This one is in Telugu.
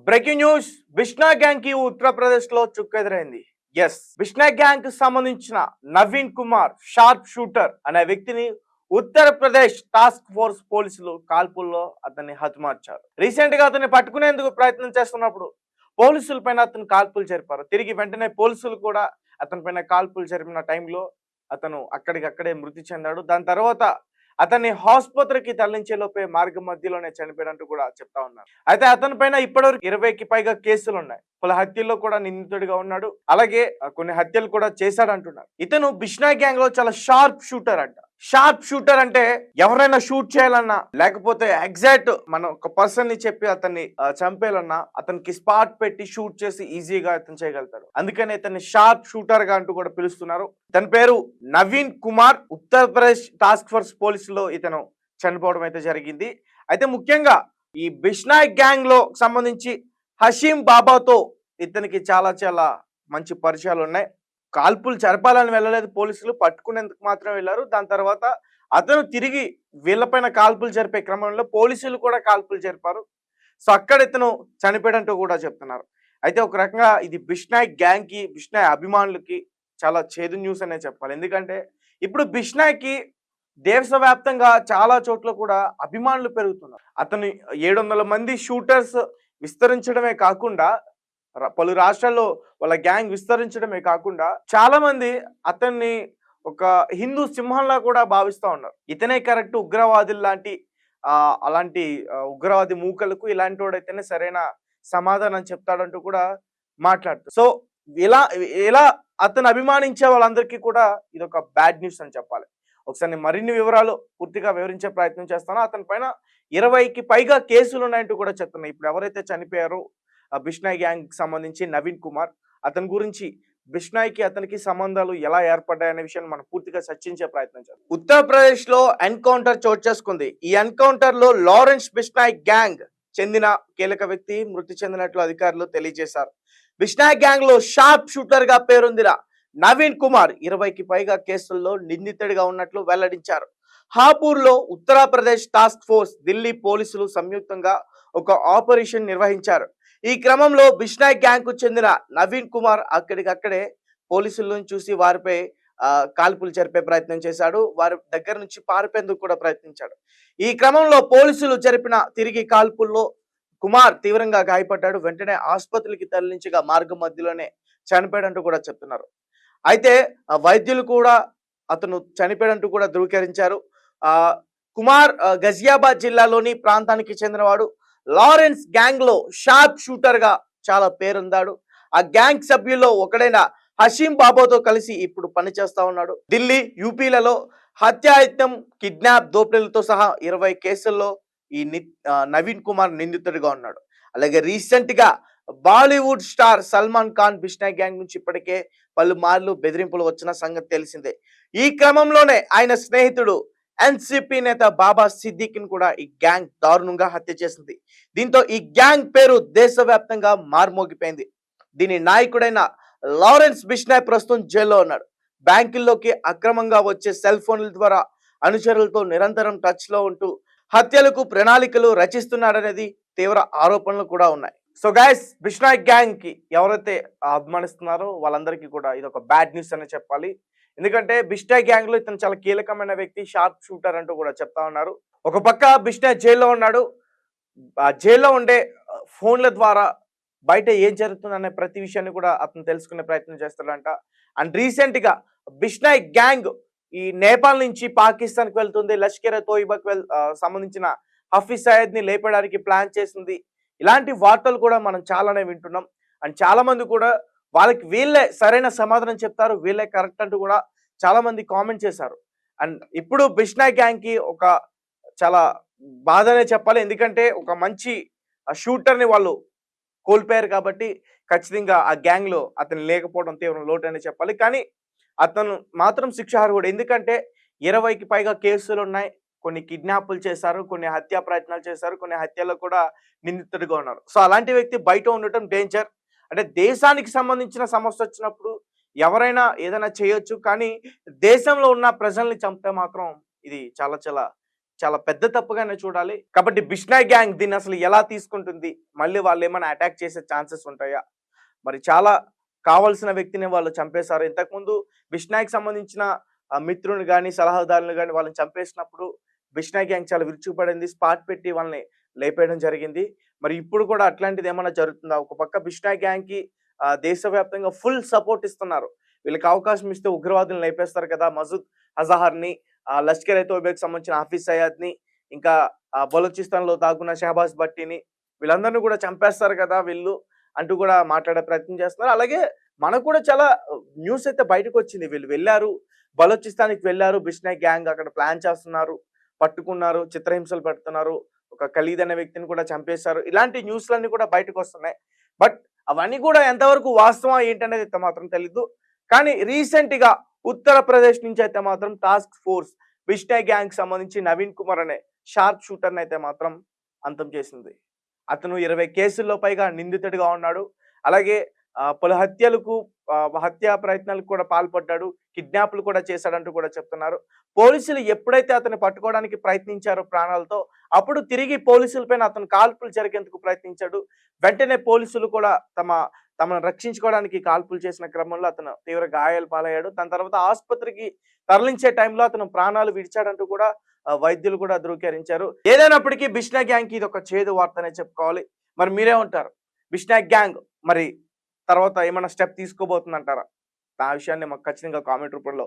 బ్రేకింగ్ న్యూస్ బిష్నా గ్యాంగ్ కి ఉత్తరప్రదేశ్ లో చుక్కెదురైంది. ఎస్, బిష్నా గ్యాంగ్ కి సంబంధించిన నవీన్ కుమార్ షార్ప్ షూటర్ అనే వ్యక్తిని ఉత్తరప్రదేశ్ టాస్క్ ఫోర్స్ పోలీసులు కాల్పుల్లో అతన్ని హతమార్చారు. రీసెంట్ గా అతన్ని పట్టుకునేందుకు ప్రయత్నం చేస్తున్నప్పుడు పోలీసుల పైన అతను కాల్పులు జరిపారు. తిరిగి వెంటనే పోలీసులు కూడా అతని పైన కాల్పులు జరిపిన టైంలో అతను అక్కడికక్కడే మృతి చెందాడు. దాని తర్వాత అతన్ని ఆసుపత్రికి తరలించే లోపే మార్గ మధ్యలోనే చనిపోయినట్టు కూడా చెప్తా ఉన్నారు. అయితే అతని పైన ఇప్పటివరకు 20కి పైగా కేసులు ఉన్నాయి. పలు హత్యల్లో కూడా నిందితుడిగా ఉన్నాడు. అలాగే కొన్ని హత్యలు కూడా చేశాడు అంటున్నారు. ఇతను బిష్నా గ్యాంగ్ లో చాలా షార్ప్ షూటర్ అంట. షార్ప్ షూటర్ అంటే ఎవరైనా షూట్ చేయాలన్నా, లేకపోతే ఎగ్జాక్ట్ మనం ఒక పర్సన్ ని చెప్పి అతన్ని చంపేయాలన్నా అతనికి స్పాట్ పెట్టి షూట్ చేసి ఈజీగా అతను చేయగలుగుతాడు. అందుకని ఇతన్ని షార్ప్ షూటర్ గా అంటూ కూడా పిలుస్తున్నారు. తన పేరు నవీన్ కుమార్. ఉత్తరప్రదేశ్ టాస్క్ ఫోర్స్ పోలీసులో ఇతను చనిపోవడం అయితే జరిగింది. అయితే ముఖ్యంగా ఈ బిష్నా గ్యాంగ్ లో సంబంధించి హషీం బాబాతో ఇతనికి చాలా చాలా మంచి పరిచయాలు ఉన్నాయి. కాల్పులు జరపాలని వెళ్ళలేదు పోలీసులు, పట్టుకునేందుకు మాత్రం వెళ్ళారు. దాని తర్వాత అతను తిరిగి వీళ్ళపైన కాల్పులు జరిపే క్రమంలో పోలీసులు కూడా కాల్పులు జరిపారు. సో అక్కడ ఇతను చనిపోయాడంటూ కూడా చెప్తున్నారు. అయితే ఒక రకంగా ఇది బిష్నాయ్ గ్యాంగ్ కి, బిష్నాయ్ అభిమానులకి చాలా చేదు న్యూస్ అనే చెప్పాలి. ఎందుకంటే ఇప్పుడు బిష్నాయ్కి దేశవ్యాప్తంగా చాలా చోట్ల కూడా అభిమానులు పెరుగుతున్నారు. అతను 700 మంది షూటర్స్ విస్తరించడమే కాకుండా పలు రాష్ట్రాల్లో వాళ్ళ గ్యాంగ్ విస్తరించడమే కాకుండా చాలా మంది అతన్ని ఒక హిందూ సింహంలా కూడా భావిస్తూ ఉన్నారు. ఇతనే కరెక్ట్ ఉగ్రవాదులు లాంటి అలాంటి ఉగ్రవాది మూకలకు ఇలాంటి వాడైతేనే సరైన సమాధానం చెప్తాడంటూ కూడా మాట్లాడుతారు. సో ఇలా ఇలా అతను అభిమానించే వాళ్ళందరికీ కూడా ఇది ఒక బ్యాడ్ న్యూస్ అని చెప్పాలి. ఒకసారి మరిన్ని వివరాలు పూర్తిగా వివరించే ప్రయత్నం చేస్తాను. అతని పైన 20కి పైగా కేసులు ఉన్నాయంటూ కూడా చెప్తున్నాయి. ఇప్పుడు ఎవరైతే చనిపోయారో బిష్నాయ్ గ్యాంగ్ సంబంధించి నవీన్ కుమార్, అతని గురించి బిష్నాయ్కి అతనికి సంబంధాలు ఎలా ఏర్పడ్డాయనే విషయాన్ని మనం పూర్తిగా చర్చించే ప్రయత్నం చేద్దాం. ఉత్తరప్రదేశ్ లో ఎన్కౌంటర్ చోటు చేసుకుంది. ఈ ఎన్కౌంటర్ లో లారెన్స్ బిష్నాయ్ గ్యాంగ్ చెందిన కీలక వ్యక్తి మృతి చెందినట్లు అధికారులు తెలియజేశారు. బిష్నాయ్ గ్యాంగ్ లో షార్ప్ షూటర్ గా పేరొందిన నవీన్ కుమార్ 20కి పైగా కేసుల్లో నిందితుడిగా ఉన్నట్లు వెల్లడించారు. హాపూర్ లో ఉత్తరప్రదేశ్ టాస్క్ ఫోర్స్, ఢిల్లీ పోలీసులు సంయుక్తంగా ఒక ఆపరేషన్ నిర్వహించారు. ఈ క్రమంలో బిష్నాయ్ గ్యాంగ్ కు చెందిన నవీన్ కుమార్ అక్కడికక్కడే పోలీసులను చూసి వారిపై కాల్పులు జరిపే ప్రయత్నం చేశాడు. వారి దగ్గర నుంచి పారిపోయేందుకు కూడా ప్రయత్నించాడు. ఈ క్రమంలో పోలీసులు జరిపిన తిరిగి కాల్పుల్లో కుమార్ తీవ్రంగా గాయపడ్డాడు. వెంటనే ఆసుపత్రికి తరలించగా మార్గం మధ్యలోనే చనిపోయాడంటూ కూడా చెప్తున్నారు. అయితే వైద్యులు కూడా అతను చనిపోయాడంటూ కూడా ధృవీకరించారు. కుమార్ గజియాబాద్ జిల్లాలోని ప్రాంతానికి చెందినవాడు. లారెన్స్ గ్యాంగ్ లో షార్ప్ షూటర్ గా చాలా పేరొందాడు. ఆ గ్యాంగ్ సభ్యుల్లో ఒకడైన హషీం బాబాతో కలిసి ఇప్పుడు పనిచేస్తా ఉన్నాడు. ఢిల్లీ, యూపీలలో హత్యాయత్నం, కిడ్నాప్, దోపిడీలతో సహా 20 కేసుల్లో ఈ నవీన్ కుమార్ నిందితుడిగా ఉన్నాడు. అలాగే రీసెంట్ గా బాలీవుడ్ స్టార్ సల్మాన్ ఖాన్ బిష్నాయ్ గ్యాంగ్ నుంచి ఇప్పటికే పలుమార్లు బెదిరింపులు వచ్చిన సంగతి తెలిసిందే. ఈ క్రమంలోనే ఆయన స్నేహితుడు ఎన్సిపి నేత బాబా సిద్దిక్ ని కూడా ఈ గ్యాంగ్ దారుణంగా హత్య చేసింది. దీంతో ఈ గ్యాంగ్ పేరు దేశవ్యాప్తంగా మార్మోగిపోయింది. దీని నాయకుడైన లారెన్స్ బిష్నాయ్ ప్రస్తుతం జైల్లో ఉన్నాడు. బ్యాంకుల్లోకి అక్రమంగా వచ్చే సెల్ ఫోన్ల ద్వారా అనుచరులతో నిరంతరం టచ్ లో ఉంటూ హత్యలకు ప్రణాళికలు రచిస్తున్నాడనేది తీవ్ర ఆరోపణలు కూడా ఉన్నాయి. సో గైస్, బిష్నాయ్ గ్యాంగ్ కి ఎవరైతే అభిమానిస్తున్నారో వాళ్ళందరికీ కూడా ఇది ఒక బ్యాడ్ న్యూస్ అనే చెప్పాలి. ఎందుకంటే బిష్నాయ్ గ్యాంగ్ లో ఇతను చాలా కీలకమైన వ్యక్తి, షార్ప్ షూటర్ అంటూ కూడా చెప్తా ఉన్నారు. ఒక పక్క బిష్నాయ్ జైల్లో ఉన్నాడు. ఆ జైల్లో ఉండే ఫోన్ల ద్వారా బయట ఏం జరుగుతుందనే ప్రతి విషయాన్ని కూడా అతను తెలుసుకునే ప్రయత్నం చేస్తాడంట. అండ్ రీసెంట్ గా బిష్నాయ్ గ్యాంగ్ ఈ నేపాల్ నుంచి పాకిస్తాన్ కి వెళ్తుంది. లష్కర్ తోయిబాకి సంబంధించిన హఫీజ్ సయద్ ని లేపడానికి ప్లాన్ చేసింది. ఇలాంటి వార్తలు కూడా మనం చాలానే వింటున్నాం. అండ్ చాలా మంది కూడా వాళ్ళకి వీళ్ళే సరైన సమాధానం చెప్తారు, వీళ్ళే కరెక్ట్ అంటూ కూడా చాలా మంది కామెంట్ చేశారు. అండ్ ఇప్పుడు బిష్నాయ్ గ్యాంగ్ కి ఒక చాలా బాధనే చెప్పాలి. ఎందుకంటే ఒక మంచి షూటర్ ని వాళ్ళు కోల్పోయారు కాబట్టి ఖచ్చితంగా ఆ గ్యాంగ్ లో అతను లేకపోవడం తీవ్ర లోటు అనే చెప్పాలి. కానీ అతను మాత్రం శిక్షార్హుడు. ఎందుకంటే 20కి పైగా కేసులు ఉన్నాయి. కొన్ని కిడ్నాపులు చేశారు, కొన్ని హత్యా ప్రయత్నాలు చేశారు, కొన్ని హత్యల్లో కూడా నిందితుడిగా ఉన్నారు. సో అలాంటి వ్యక్తి బయట ఉండటం డేంజర్. అంటే దేశానికి సంబంధించిన సమస్య వచ్చినప్పుడు ఎవరైనా ఏదైనా చేయొచ్చు, కానీ దేశంలో ఉన్న ప్రజల్ని చంపితే మాత్రం ఇది చాలా చాలా చాలా పెద్ద తప్పుగానే చూడాలి. కాబట్టి బిష్నాయ్ గ్యాంగ్ దీన్ని అసలు ఎలా తీసుకుంటుంది? మళ్ళీ వాళ్ళు ఏమైనా అటాక్ చేసే ఛాన్సెస్ ఉంటాయా? మరి చాలా కావాల్సిన వ్యక్తిని వాళ్ళు చంపేశారు. ఇంతకుముందు బిష్నాయ్‌కి సంబంధించిన మిత్రుని గాని, సలహాదారులను గాని వాళ్ళని చంపేసినప్పుడు బిష్నాయ్ గ్యాంగ్ చాలా విరుచుకుపడింది. స్పాట్ పెట్టి వాళ్ళని లేపేయడం జరిగింది. మరి ఇప్పుడు కూడా అట్లాంటిది ఏమన్నా జరుగుతుందా? ఒక పక్క బిష్నాయ్ గ్యాంగ్‌కి దేశవ్యాప్తంగా ఫుల్ సపోర్ట్ ఇస్తున్నారు. వీళ్ళకి అవకాశం ఇస్తే ఉగ్రవాదులను లేపేస్తారు కదా! మసూద్ అజహర్‌ని, లష్కర్ ఎ తోయిబాకి సంబంధించిన హఫీజ్ సయ్యాద్‌ని, ఇంకా బలూచిస్తాన్‌లో దాక్కున్న షహబాజ్ భట్టీని వీళ్ళందరిని కూడా చంపేస్తారు కదా వీళ్ళు అంటూ కూడా మాట్లాడే ప్రయత్నం చేస్తున్నారు. అలాగే మనకు కూడా చాలా న్యూస్ అయితే బయటకొచ్చింది. వీళ్ళు వెళ్లారు, బలూచిస్తాన్‌కి వెళ్లారు. బిష్నాయ్ గ్యాంగ్ అక్కడ ప్లాన్ చేస్తున్నారు, పట్టుకున్నారు, చిత్రహింసలు పెడుతున్నారు. ఒక ఖలీద్ అనే వ్యక్తిని కూడా చంపేశారు. ఇలాంటి న్యూస్‌లన్నీ కూడా బయటకొస్తున్నాయి. బట్ అవన్నీ కూడా ఎంతవరకు వాస్తవం ఏంటనేది అయితే మాత్రం తెలీదు. కానీ రీసెంట్‌గా ఉత్తరప్రదేశ్ నుంచి అయితే మాత్రం టాస్క్ ఫోర్స్ బిష్నాయ్ గ్యాంగ్‌కి సంబంధించి నవీన్ కుమార్ అనే షార్ప్ షూటర్‌ని అయితే మాత్రం అంతం చేసింది. అతను 20 కేసుల్లో పైగా నిందితుడిగా ఉన్నాడు. అలాగే పలు హత్యలకు హత్యా ప్రయత్నాలకు కూడా పాల్పడ్డాడు. కిడ్నాప్‌లు కూడా చేశాడంటూ కూడా చెప్తున్నారు. పోలీసులు ఎప్పుడైతే అతన్ని పట్టుకోవడానికి ప్రయత్నించారో ప్రాణాలతో, అప్పుడు తిరిగి పోలీసులపైన అతను కాల్పులు జరిగేందుకు ప్రయత్నించాడు. వెంటనే పోలీసులు కూడా తమను రక్షించుకోవడానికి కాల్పులు చేసిన క్రమంలో అతను తీవ్ర గాయాలు పాలయ్యాడు. దాని తర్వాత ఆసుపత్రికి తరలించే టైంలో అతను ప్రాణాలు విడిచాడంటూ కూడా వైద్యులు కూడా ధృవీకరించారు. ఏదైనప్పటికీ బిష్నాయ్ గ్యాంగ్‌కి ఇదొక చేదు వార్తనే చెప్పుకోవాలి. మరి మీరేమంటారు? బిష్నాయ్ గ్యాంగ్ మరి తర్వాత ఏమన్నా స్టెప్ తీసుకోబోతుందంటారా? ఆ విషయాన్ని మాకు ఖచ్చితంగా కామెంట్ రూపంలో